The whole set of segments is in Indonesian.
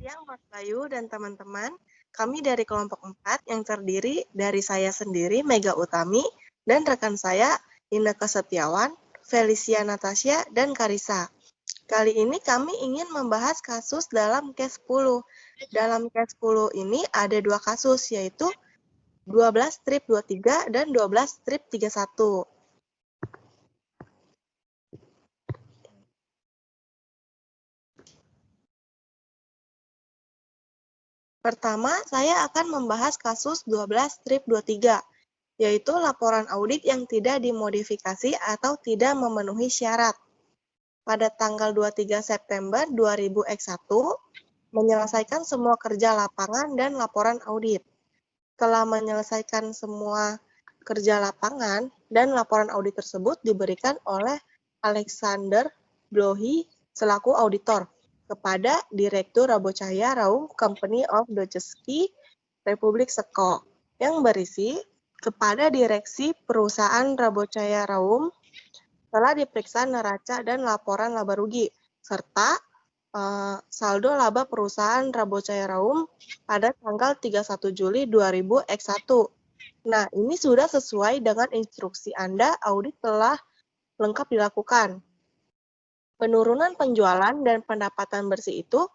siang Mas Bayu dan teman-teman. Kami dari kelompok 4 yang terdiri dari saya sendiri, Mega Utami, dan rekan saya, Inneke Setiawan, Felicia Natasha, dan Karisa. Kali ini kami ingin membahas kasus dalam case 10. Dalam case 10 ini ada dua kasus, yaitu 12/23 dan 12/31. Pertama, saya akan membahas kasus 12/23, yaitu laporan audit yang tidak dimodifikasi atau tidak memenuhi syarat. Pada tanggal 23 September 2021, menyelesaikan semua kerja lapangan dan laporan audit. Setelah menyelesaikan semua kerja lapangan dan laporan audit tersebut diberikan oleh Alexander Blohi selaku auditor kepada Direktur Rabocahya Raum Company of Doceski Republik Seko yang berisi kepada Direksi Perusahaan Rabocahya Raum telah diperiksa neraca dan laporan laba rugi serta saldo laba perusahaan Rabocahya Raum pada tanggal 31 Juli 2021. Nah, ini sudah sesuai dengan instruksi Anda, audit telah lengkap dilakukan. Penurunan penjualan dan pendapatan bersih itu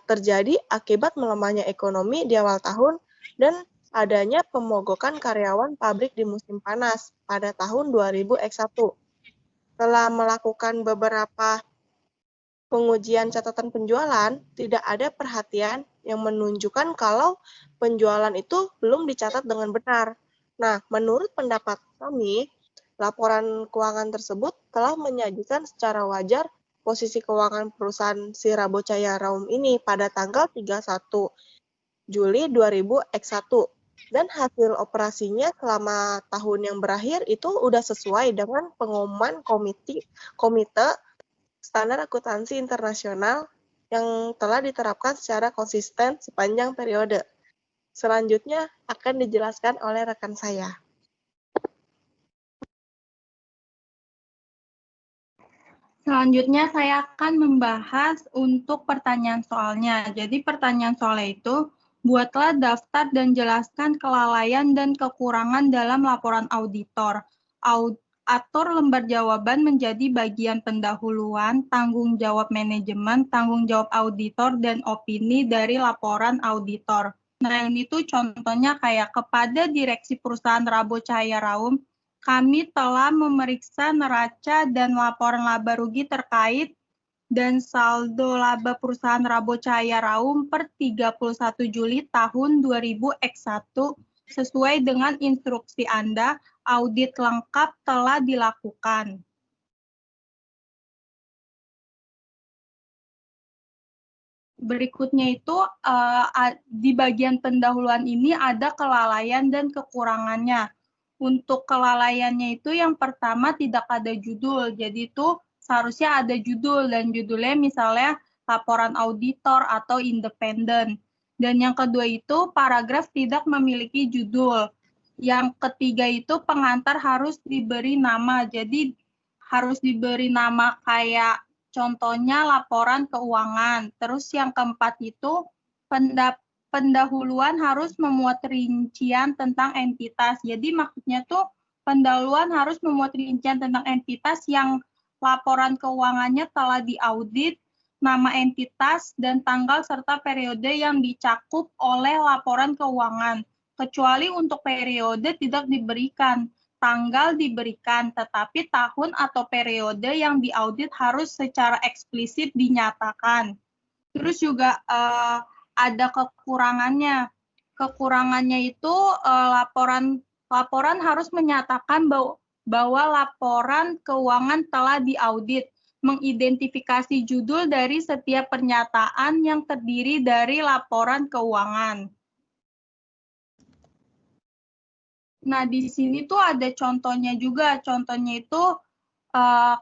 terjadi akibat melemahnya ekonomi di awal tahun dan adanya pemogokan karyawan pabrik di musim panas pada tahun 2021. Setelah melakukan beberapa pengujian catatan penjualan, tidak ada perhatian yang menunjukkan kalau penjualan itu belum dicatat dengan benar. Nah, menurut pendapat kami, laporan keuangan tersebut telah menyajikan secara wajar posisi keuangan perusahaan si Rabocahya Raum ini pada tanggal 31 Juli 2021. Dan hasil operasinya selama tahun yang berakhir itu udah sesuai dengan pengumuman komite standar akuntansi internasional yang telah diterapkan secara konsisten sepanjang periode. Selanjutnya akan dijelaskan oleh rekan saya. Selanjutnya saya akan membahas untuk pertanyaan soalnya. Jadi pertanyaan soalnya itu, buatlah daftar dan jelaskan kelalaian dan kekurangan dalam laporan auditor. Atur lembar jawaban menjadi bagian pendahuluan, tanggung jawab manajemen, tanggung jawab auditor, dan opini dari laporan auditor. Nah, ini tuh contohnya kayak kepada Direksi Perusahaan Rabocahya Raum, kami telah memeriksa neraca dan laporan laba rugi terkait dan saldo laba perusahaan Rabocahya Raum per 31 Juli tahun 2021 sesuai dengan instruksi Anda, audit lengkap telah dilakukan. Berikutnya itu di bagian pendahuluan ini ada kelalaian dan kekurangannya. Untuk kelalaiannya itu yang pertama tidak ada judul, jadi itu seharusnya ada judul dan judulnya misalnya laporan auditor atau independen. Dan yang kedua itu paragraf tidak memiliki judul. Yang ketiga itu pengantar harus diberi nama, jadi harus diberi nama kayak contohnya laporan keuangan. Terus yang keempat itu pendahuluan harus memuat rincian tentang entitas. Jadi maksudnya tuh pendahuluan harus memuat rincian tentang entitas yang laporan keuangannya telah diaudit, nama entitas, dan tanggal serta periode yang dicakup oleh laporan keuangan. Kecuali untuk periode tidak diberikan. Tanggal diberikan, tetapi tahun atau periode yang diaudit harus secara eksplisit dinyatakan. Terus juga ada kekurangannya. Kekurangannya itu laporan harus menyatakan bahwa laporan keuangan telah diaudit, mengidentifikasi judul dari setiap pernyataan yang terdiri dari laporan keuangan. Nah, di sini tuh ada contohnya juga. Contohnya itu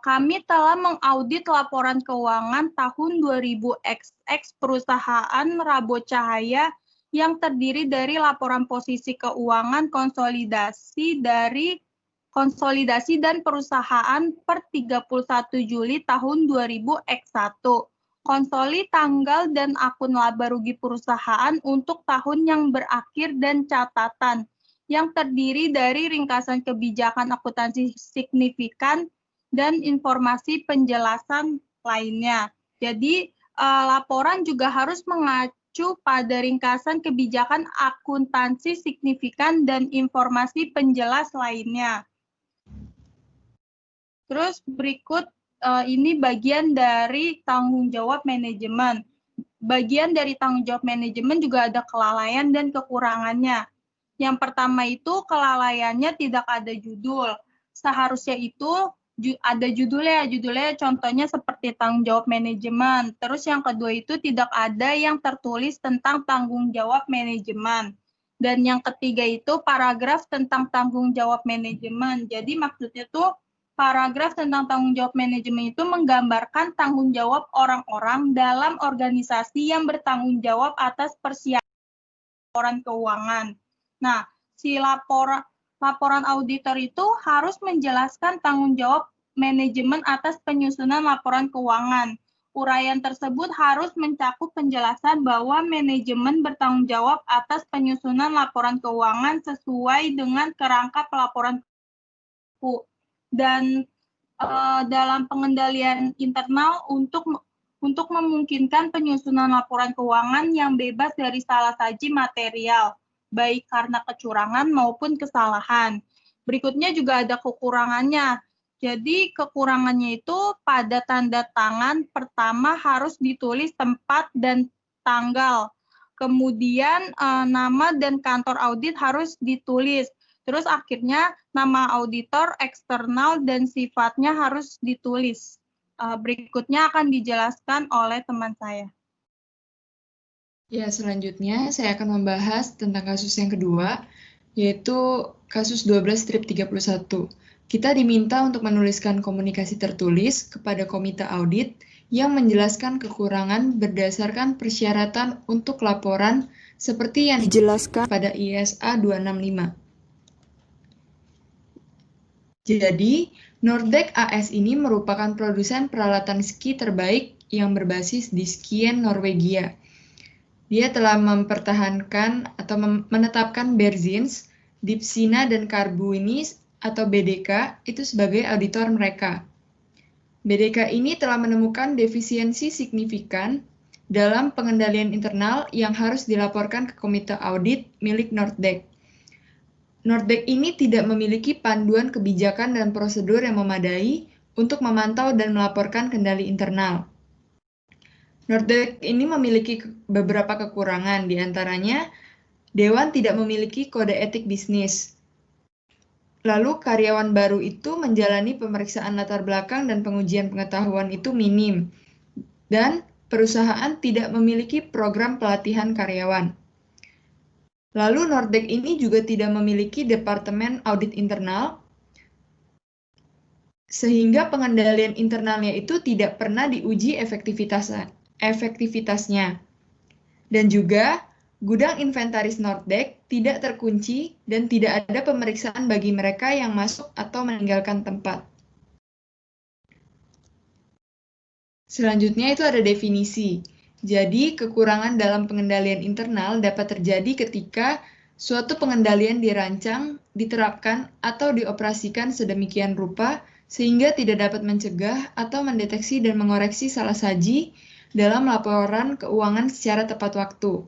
kami telah mengaudit laporan keuangan tahun 2000XX perusahaan Rabocahya yang terdiri dari laporan posisi keuangan konsolidasi dan perusahaan per 31 Juli tahun 2000X1. konsoli tanggal dan akun laba rugi perusahaan untuk tahun yang berakhir dan catatan yang terdiri dari ringkasan kebijakan akuntansi signifikan dan informasi penjelasan lainnya. Jadi, laporan juga harus mengacu pada ringkasan kebijakan akuntansi signifikan dan informasi penjelas lainnya. Terus berikut ini bagian dari tanggung jawab manajemen. Bagian dari tanggung jawab manajemen juga ada kelalaian dan kekurangannya. Yang pertama itu kelalaiannya tidak ada judul. Seharusnya itu ada judulnya contohnya seperti tanggung jawab manajemen. Terus yang kedua itu tidak ada yang tertulis tentang tanggung jawab manajemen. Dan yang ketiga itu paragraf tentang tanggung jawab manajemen. Jadi maksudnya tuh paragraf tentang tanggung jawab manajemen itu menggambarkan tanggung jawab orang-orang dalam organisasi yang bertanggung jawab atas persiapan laporan keuangan. Nah, si laporan auditor itu harus menjelaskan tanggung jawab manajemen atas penyusunan laporan keuangan. Uraian tersebut harus mencakup penjelasan bahwa manajemen bertanggung jawab atas penyusunan laporan keuangan sesuai dengan kerangka pelaporan dan dalam pengendalian internal untuk memungkinkan penyusunan laporan keuangan yang bebas dari salah saji material, baik karena kecurangan maupun kesalahan. Berikutnya juga ada kekurangannya. Jadi kekurangannya itu pada tanda tangan pertama harus ditulis tempat dan tanggal. Kemudian nama dan kantor audit harus ditulis. Terus akhirnya nama auditor eksternal dan sifatnya harus ditulis. Berikutnya akan dijelaskan oleh teman saya. Ya, selanjutnya saya akan membahas tentang kasus yang kedua, yaitu kasus 12/31. Kita diminta untuk menuliskan komunikasi tertulis kepada komite audit yang menjelaskan kekurangan berdasarkan persyaratan untuk laporan seperti yang dijelaskan pada ISA 265. Jadi, Nordec AS ini merupakan produsen peralatan ski terbaik yang berbasis di Skien, Norwegia. Dia telah mempertahankan atau menetapkan Berzins, Dipsina, dan Carbuinis atau BDK itu sebagai auditor mereka. BDK ini telah menemukan defisiensi signifikan dalam pengendalian internal yang harus dilaporkan ke komite audit milik Nordec. Nordec ini tidak memiliki panduan kebijakan dan prosedur yang memadai untuk memantau dan melaporkan kendali internal. Nordec ini memiliki beberapa kekurangan, diantaranya Dewan tidak memiliki kode etik bisnis. Lalu karyawan baru itu menjalani pemeriksaan latar belakang dan pengujian pengetahuan itu minim. Dan perusahaan tidak memiliki program pelatihan karyawan. Lalu Nordec ini juga tidak memiliki departemen audit internal, sehingga pengendalian internalnya itu tidak pernah diuji efektivitasnya. Dan juga gudang inventaris Nordec tidak terkunci dan tidak ada pemeriksaan bagi mereka yang masuk atau meninggalkan tempat. Selanjutnya itu ada definisi. Jadi, kekurangan dalam pengendalian internal dapat terjadi ketika suatu pengendalian dirancang, diterapkan, atau dioperasikan sedemikian rupa sehingga tidak dapat mencegah atau mendeteksi dan mengoreksi salah saji dalam laporan keuangan secara tepat waktu.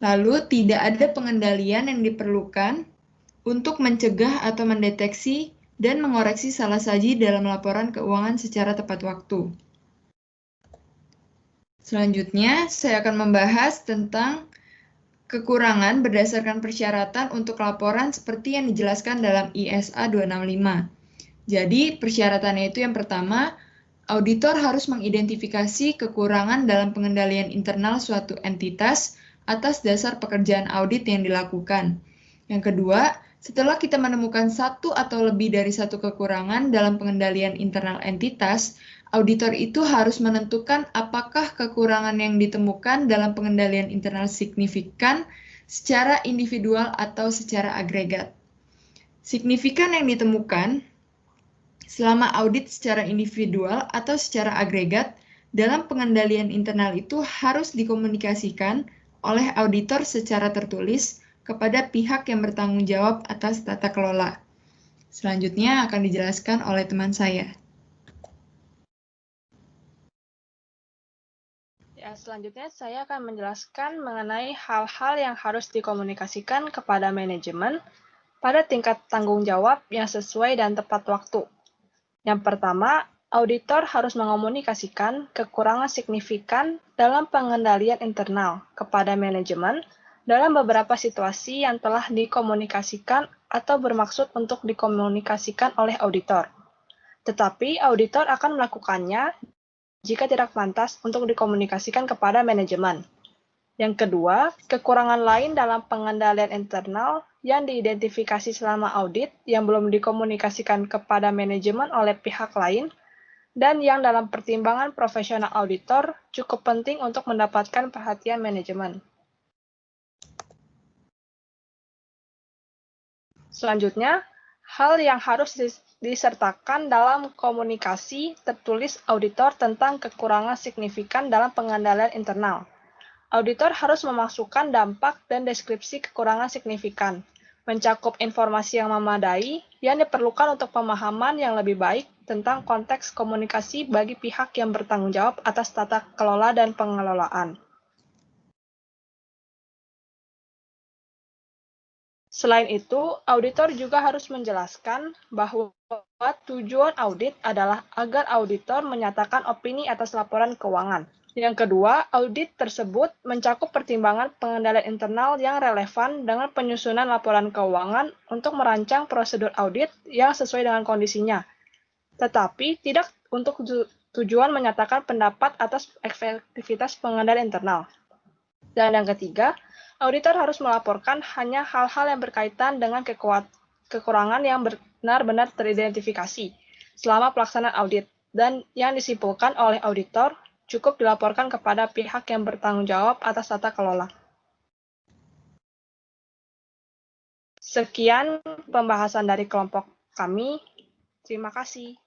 Lalu, tidak ada pengendalian yang diperlukan untuk mencegah atau mendeteksi dan mengoreksi salah saji dalam laporan keuangan secara tepat waktu. Selanjutnya, saya akan membahas tentang kekurangan berdasarkan persyaratan untuk laporan seperti yang dijelaskan dalam ISA 265. Jadi, persyaratannya itu yang pertama, auditor harus mengidentifikasi kekurangan dalam pengendalian internal suatu entitas atas dasar pekerjaan audit yang dilakukan. Yang kedua, setelah kita menemukan satu atau lebih dari satu kekurangan dalam pengendalian internal entitas, auditor itu harus menentukan apakah kekurangan yang ditemukan dalam pengendalian internal signifikan secara individual atau secara agregat. Signifikan yang ditemukan selama audit secara individual atau secara agregat dalam pengendalian internal itu harus dikomunikasikan oleh auditor secara tertulis kepada pihak yang bertanggung jawab atas tata kelola. Selanjutnya akan dijelaskan oleh teman saya. Ya, selanjutnya saya akan menjelaskan mengenai hal-hal yang harus dikomunikasikan kepada manajemen pada tingkat tanggung jawab yang sesuai dan tepat waktu. Yang pertama, auditor harus mengomunikasikan kekurangan signifikan dalam pengendalian internal kepada manajemen dalam beberapa situasi yang telah dikomunikasikan atau bermaksud untuk dikomunikasikan oleh auditor. Tetapi auditor akan melakukannya jika tidak pantas untuk dikomunikasikan kepada manajemen. Yang kedua, kekurangan lain dalam pengendalian internal yang diidentifikasi selama audit yang belum dikomunikasikan kepada manajemen oleh pihak lain dan yang dalam pertimbangan profesional auditor cukup penting untuk mendapatkan perhatian manajemen. Selanjutnya, hal yang harus disertakan dalam komunikasi tertulis auditor tentang kekurangan signifikan dalam pengendalian internal. Auditor harus memasukkan dampak dan deskripsi kekurangan signifikan, mencakup informasi yang memadai yang diperlukan untuk pemahaman yang lebih baik tentang konteks komunikasi bagi pihak yang bertanggung jawab atas tata kelola dan pengelolaan. Selain itu, auditor juga harus menjelaskan bahwa tujuan audit adalah agar auditor menyatakan opini atas laporan keuangan. Yang kedua, audit tersebut mencakup pertimbangan pengendalian internal yang relevan dengan penyusunan laporan keuangan untuk merancang prosedur audit yang sesuai dengan kondisinya, tetapi tidak untuk tujuan menyatakan pendapat atas efektivitas pengendalian internal. Dan yang ketiga, auditor harus melaporkan hanya hal-hal yang berkaitan dengan kekurangan yang benar-benar teridentifikasi selama pelaksanaan audit dan yang disimpulkan oleh auditor cukup dilaporkan kepada pihak yang bertanggung jawab atas tata kelola. Sekian pembahasan dari kelompok kami. Terima kasih.